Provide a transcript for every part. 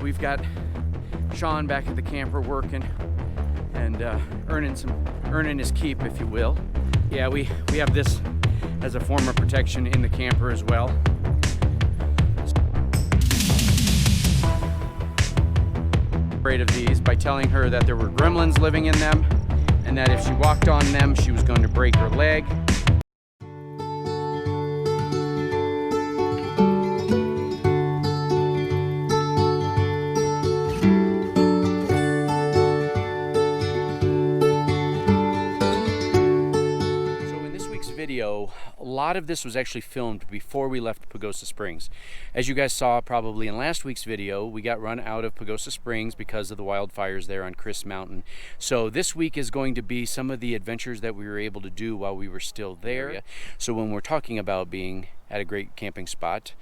we've got Sean back at the camper working and earning his keep, if you will. Yeah, we have this as a form of protection in the camper as well. Afraid of these by telling her that there were gremlins living in them and that if she walked on them she was going to break her leg. Video, a lot of this was actually filmed before we left Pagosa Springs. As you guys saw probably in last week's video, we got run out of Pagosa Springs because of the wildfires there on Chris Mountain. So this week is going to be some of the adventures that we were able to do while we were still there. So when we're talking about being at a great camping spot,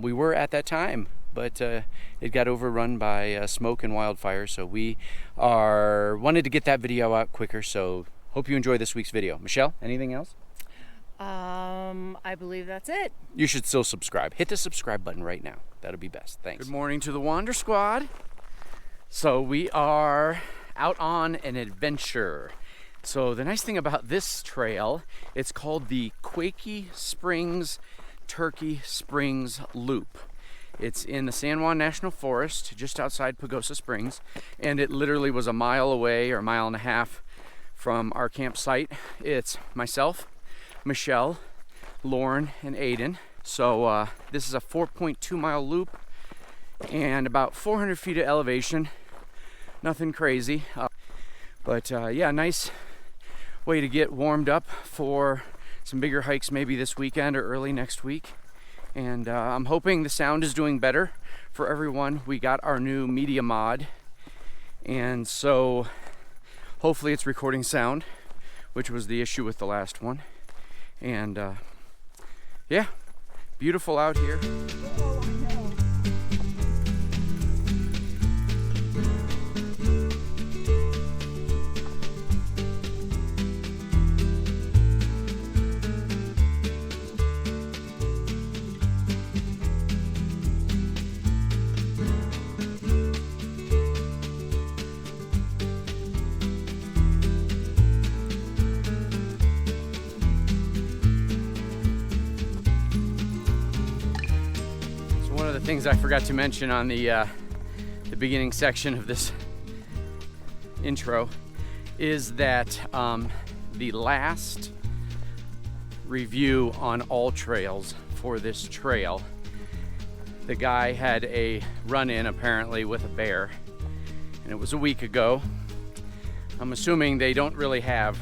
we were at that time, but it got overrun by smoke and wildfire. So we wanted to get that video out quicker. So hope you enjoy this week's video. Michelle, anything else? I believe that's it. You should still subscribe. Hit the subscribe button right now. That'll be best. Thanks. Good morning to the Wander Squad. So we are out on an adventure. So the nice thing about this trail, it's called the Quakie-Turkey Springs Loop. It's in the San Juan National Forest, just outside Pagosa Springs, and it literally was a mile away or a mile and a half from our campsite. It's myself, Michelle, Lauren, and Aiden. So this is a 4.2 mile loop and about 400 feet of elevation. Nothing crazy, but yeah, nice way to get warmed up for some bigger hikes maybe this weekend or early next week. And I'm hoping the sound is doing better for everyone. We got our new media mod, and so hopefully it's recording sound, which was the issue with the last one. And yeah, beautiful out here. Things I forgot to mention on the beginning section of this intro is that the last review on all trails for this trail, the guy had a run-in apparently with a bear, and it was a week ago. I'm assuming they don't really have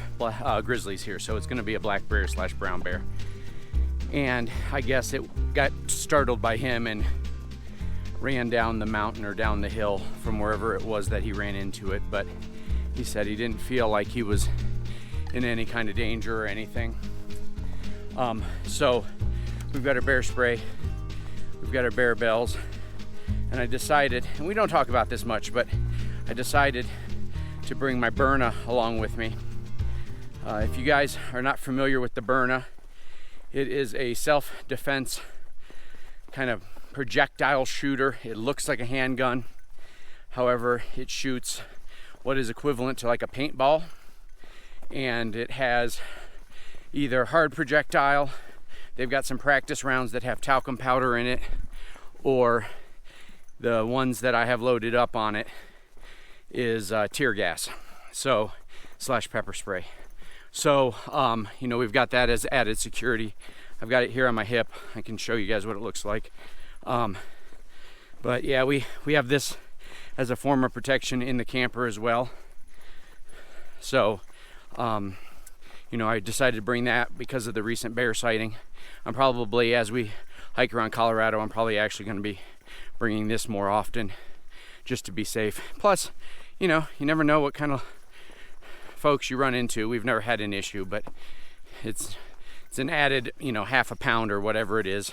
grizzlies here, so it's going to be a black bear / brown bear. And I guess it got startled by him and ran down the mountain or down the hill from wherever it was that he ran into it. But he said he didn't feel like he was in any kind of danger or anything. So we've got our bear spray, we've got our bear bells, and I decided, and we don't talk about this much, but I decided to bring my Byrna along with me. If you guys are not familiar with the Byrna, it is a self-defense kind of projectile shooter. It looks like a handgun. However, it shoots what is equivalent to like a paintball, and it has either hard projectile, they've got some practice rounds that have talcum powder in it, or the ones that I have loaded up on it is tear gas, so / pepper spray. So you know, we've got that as added security. I've got it here on my hip. I can show you guys what it looks like. But yeah, we have this as a form of protection in the camper as well. So you know, I decided to bring that because of the recent bear sighting. I'm probably, as we hike around Colorado, I'm probably actually going to be bringing this more often just to be safe. Plus, you know, you never know what kind of folks you run into. We've never had an issue, but it's an added, you know, half a pound or whatever it is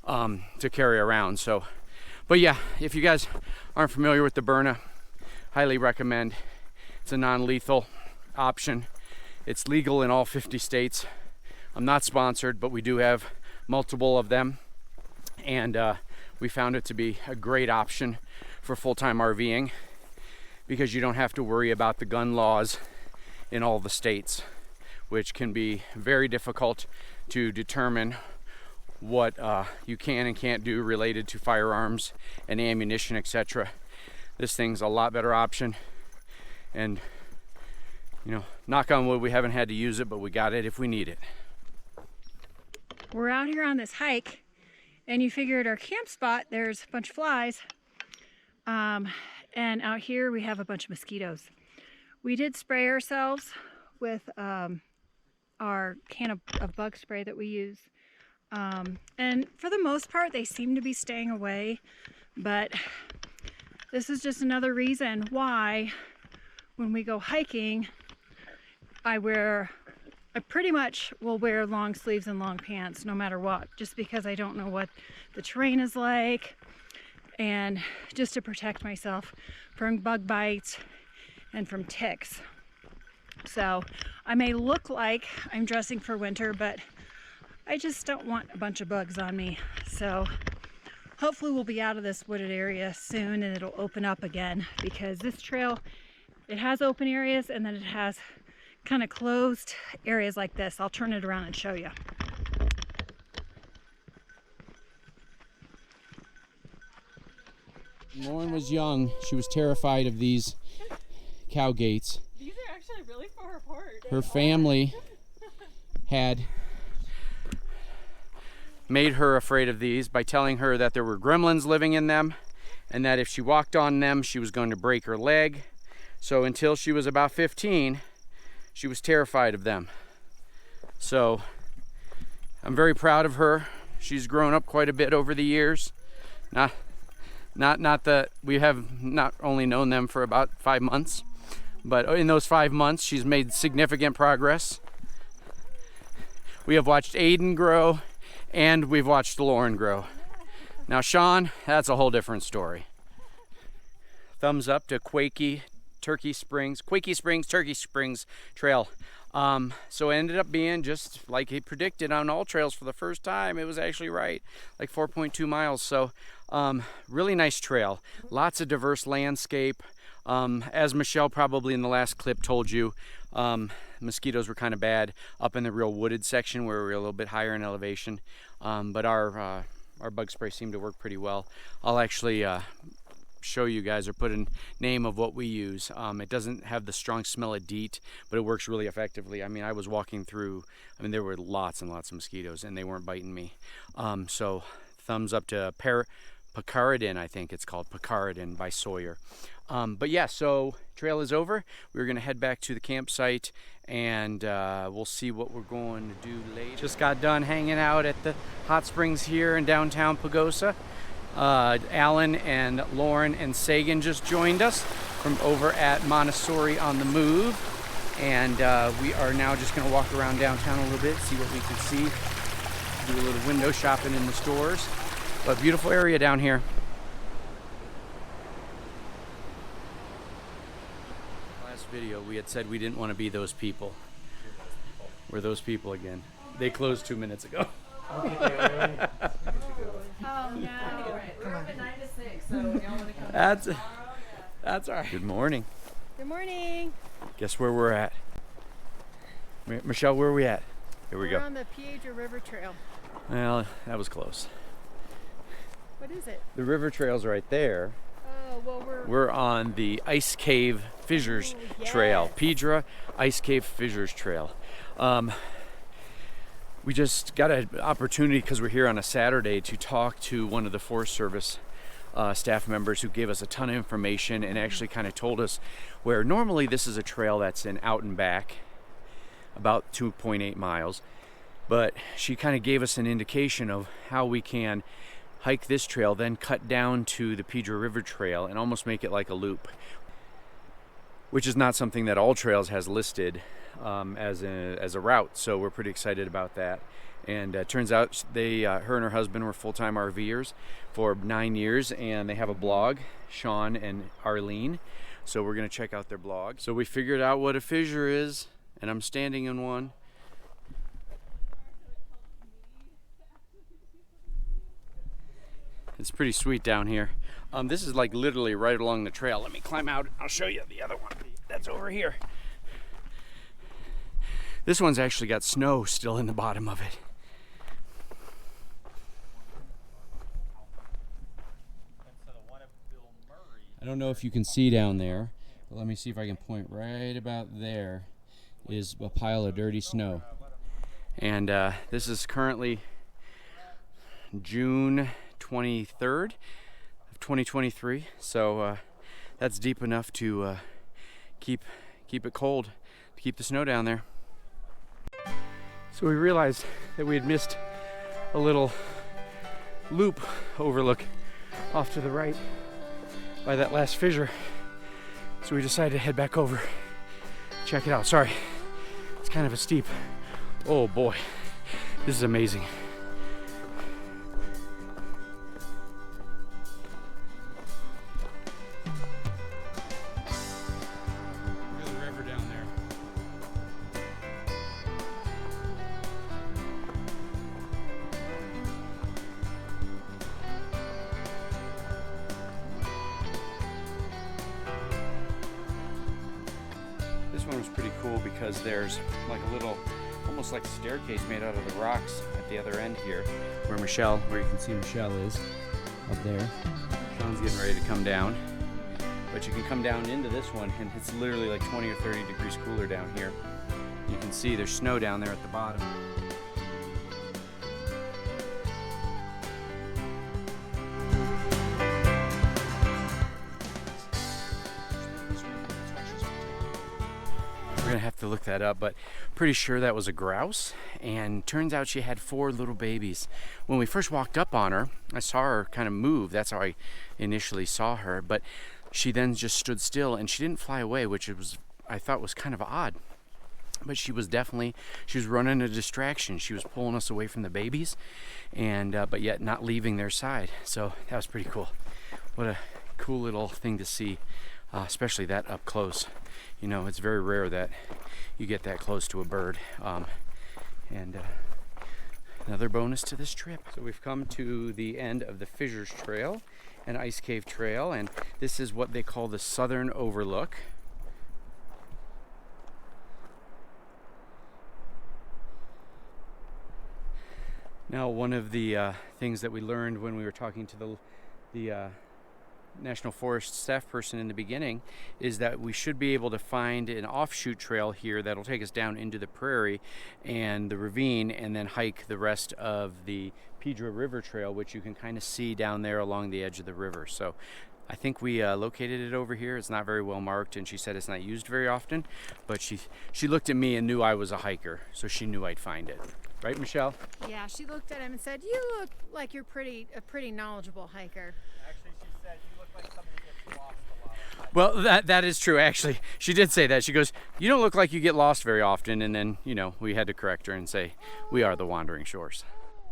to carry around. So, but yeah, if you guys aren't familiar with the Byrna, highly recommend. It's a non-lethal option. It's legal in all 50 states. I'm not sponsored, but we do have multiple of them, and we found it to be a great option for full-time RVing, because you don't have to worry about the gun laws in all the states, which can be very difficult to determine what you can and can't do related to firearms and ammunition, etc. This thing's a lot better option, and you know, knock on wood, we haven't had to use it, but we got it if we need it. We're out here on this hike, and you figure at our camp spot there's a bunch of flies, and out here we have a bunch of mosquitoes. We did spray ourselves with our can of bug spray that we use, and for the most part they seem to be staying away, but this is just another reason why when we go hiking I pretty much will wear long sleeves and long pants no matter what, just because I don't know what the terrain is like, and just to protect myself from bug bites and from ticks. So I may look like I'm dressing for winter, but I just don't want a bunch of bugs on me. So hopefully we'll be out of this wooded area soon and it'll open up again, because this trail, it has open areas and then it has kind of closed areas like this. I'll turn it around and show you. Lauren was young. She was terrified of these cow gates. These are actually really far apart. Her family had made her afraid of these by telling her that there were gremlins living in them and that if she walked on them she was going to break her leg. So until she was about 15, she was terrified of them. So I'm very proud of her. She's grown up quite a bit over the years. Not that we have not only known them for about 5 months, but in those 5 months she's made significant progress. We have watched Aiden grow and we've watched Lauren grow. Now Sean, that's a whole different story. Thumbs up to Quakie-Turkey Springs, Turkey Springs Trail. So it ended up being just like he predicted on all trails for the first time. It was actually right, like 4.2 miles. So really nice trail, lots of diverse landscape. As Michelle probably in the last clip told you, mosquitoes were kind of bad up in the real wooded section where we were a little bit higher in elevation. But our bug spray seemed to work pretty well. I'll actually show you guys or put a name of what we use. It doesn't have the strong smell of DEET, but it works really effectively. I mean, I was walking through, there were lots and lots of mosquitoes and they weren't biting me. So thumbs up to Picaridin, I think it's called, Picaridin by Sawyer. But yeah, so trail is over. We're gonna head back to the campsite and we'll see what we're going to do later. Just got done hanging out at the hot springs here in downtown Pagosa. Alan and Lauren and Sagan just joined us from over at Montessori on the Move, and we are now just going to walk around downtown a little bit, see what we can see, do a little window shopping in the stores. But beautiful area down here. Last video we had said we didn't want to be those people. We're those people again. They closed 2 minutes ago. Oh no. We're open 9 to 6, so y'all want to come back tomorrow? That's all right. Good morning. Good morning. Guess where we're at? Michelle, where are we at? Here we go. We're on the Piedra River Trail. Well, that was close. What is it? The river trail's right there. Oh, well We're on the Ice Cave Fissures Trail. Piedra Ice Cave Fissures Trail. We just got an opportunity because we're here on a Saturday to talk to one of the Forest Service staff members who gave us a ton of information and actually kind of told us where normally this is a trail that's in out and back, about 2.8 miles. But she kind of gave us an indication of how we can hike this trail, then cut down to the Piedra River Trail and almost make it like a loop, which is not something that All Trails has listed as a route. So we're pretty excited about that. And turns out her and her husband were full-time RVers for 9 years, and they have a blog, Sean and Arlene. So we're gonna check out their blog. So we figured out what a fissure is, and I'm standing in one. It's pretty sweet down here. This is like literally right along the trail. Let me climb out. I'll show you the other one. That's over here. This one's actually got snow still in the bottom of it. I don't know if you can see down there, but let me see if I can point right about there is a pile of dirty snow. And this is currently June 23rd of 2023, so that's deep enough to keep it cold, to keep the snow down there. So we realized that we had missed a little loop overlook off to the right by that last fissure. So we decided to head back over, check it out. Sorry, it's kind of a steep. Oh boy, this is amazing. Look at the river down there. This one was pretty cool because there's like a little, almost like a staircase made out of the rocks at the other end here, where you can see Michelle is, up there. Sean's getting ready to come down. But you can come down into this one and it's literally like 20 or 30 degrees cooler down here. You can see there's snow down there at the bottom. We're gonna have to look that up, but pretty sure that was a grouse, and turns out she had 4 little babies. When we first walked up on her, I saw her kind of move. That's how I initially saw her, but she then just stood still and she didn't fly away, which I thought was kind of odd. But she was running a distraction. She was pulling us away from the babies, and but yet not leaving their side. So that was pretty cool. What a cool little thing to see, especially that up close. You know, it's very rare that you get that close to a bird. Another bonus to this trip. So we've come to the end of the Fissures Trail and Ice Cave Trail, and this is what they call the Southern Overlook. Now, one of the things that we learned when we were talking to the National Forest staff person in the beginning is that we should be able to find an offshoot trail here that'll take us down into the prairie and the ravine, and then hike the rest of the Piedra River Trail, which you can kind of see down there along the edge of the river. So I think we located it over here. It's not very well marked, and she said it's not used very often, but she looked at me and knew I was a hiker, so she knew I'd find it. Right, Michelle? Yeah, she looked at him and said, "You look like you're a pretty knowledgeable hiker." Actually, she said you look like somebody who gets lost a lot. Well, that is true, actually. She did say that. She goes, "You don't look like you get lost very often," and then, you know, we had to correct her and say, "We are the Wandering Shores."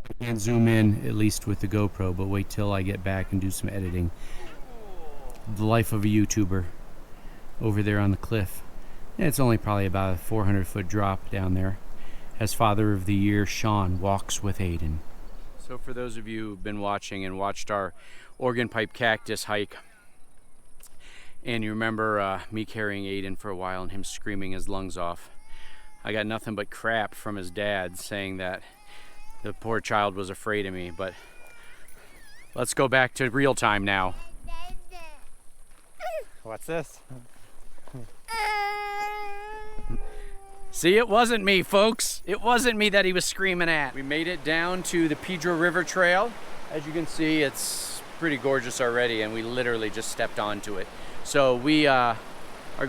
I can't zoom in, at least with the GoPro, but wait till I get back and do some editing. The life of a YouTuber over there on the cliff. And it's only probably about a 400-foot drop down there, as Father of the Year Sean walks with Aiden. So for those of you who've been watching and watched our organ pipe cactus hike, and you remember me carrying Aiden for a while and him screaming his lungs off, I got nothing but crap from his dad saying that the poor child was afraid of me. But let's go back to real time now. What's this? See, it wasn't me, folks. It wasn't me that he was screaming at. We made it down to the Piedra River Trail. As you can see, it's pretty gorgeous already, and we literally just stepped onto it. So we are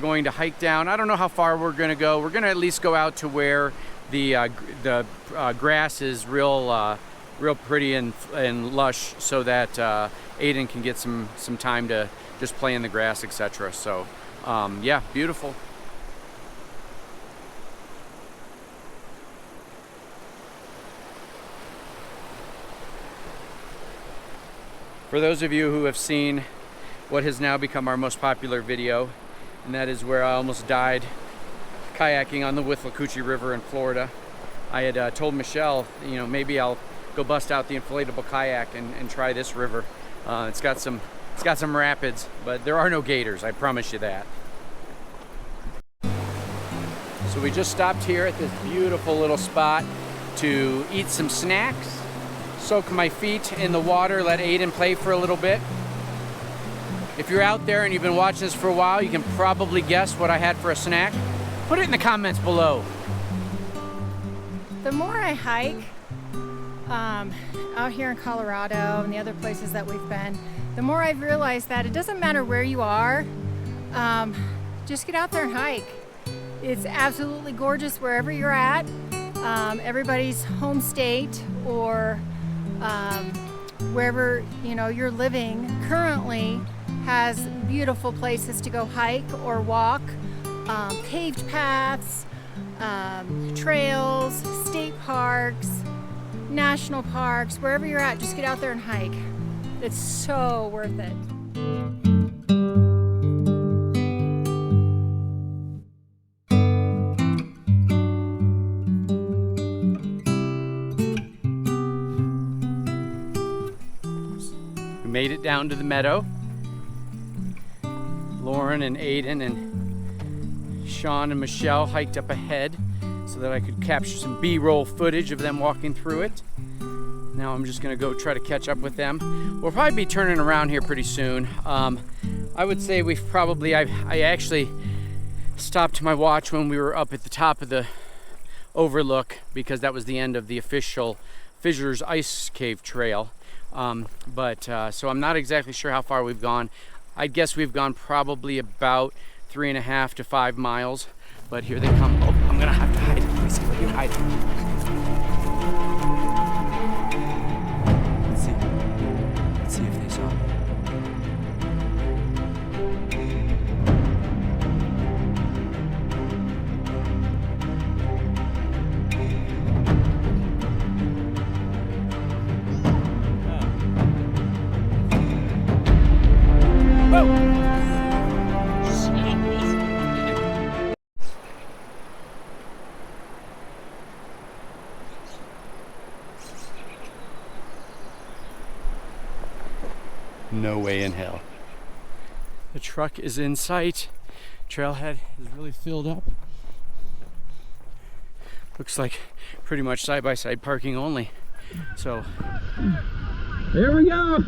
going to hike down. I don't know how far we're gonna go. We're gonna at least go out to where the grass is real pretty and lush, so that Aiden can get some time to just play in the grass, etc. So yeah, beautiful. For those of you who have seen what has now become our most popular video, and that is where I almost died kayaking on the Withlacoochee River in Florida, I had told Michelle, you know, maybe I'll go bust out the inflatable kayak and try this river. It's got some rapids, but there are no gators, I promise you that. So we just stopped here at this beautiful little spot to eat some snacks, soak my feet in the water, let Aiden play for a little bit. If you're out there and you've been watching this for a while, you can probably guess what I had for a snack. Put it in the comments below. The more I hike out here in Colorado and the other places that we've been, the more I've realized that it doesn't matter where you are, just get out there and hike. It's absolutely gorgeous wherever you're at. Everybody's home state or wherever you're living currently has beautiful places to go hike or walk, paved paths, trails, state parks, national parks, wherever you're at, just get out there and hike. It's so worth it. We made it down to the meadow. Lauren and Aiden and Sean and Michelle hiked up ahead so that I could capture some B-roll footage of them walking through it. Now I'm just gonna go try to catch up with them. We'll probably be turning around here pretty soon. I would say I actually stopped my watch when we were up at the top of the overlook because that was the end of the official Fissures Ice Cave Trail. So I'm not exactly sure how far we've gone. I guess we've gone probably about 3.5 to 5 miles, but here they come. Oh, I'm gonna have to hide. Let me see if I can hide. Let's see if they saw me. No way in hell. The truck is in sight. Trailhead is really filled up. Looks like pretty much side-by-side parking only. So here we go.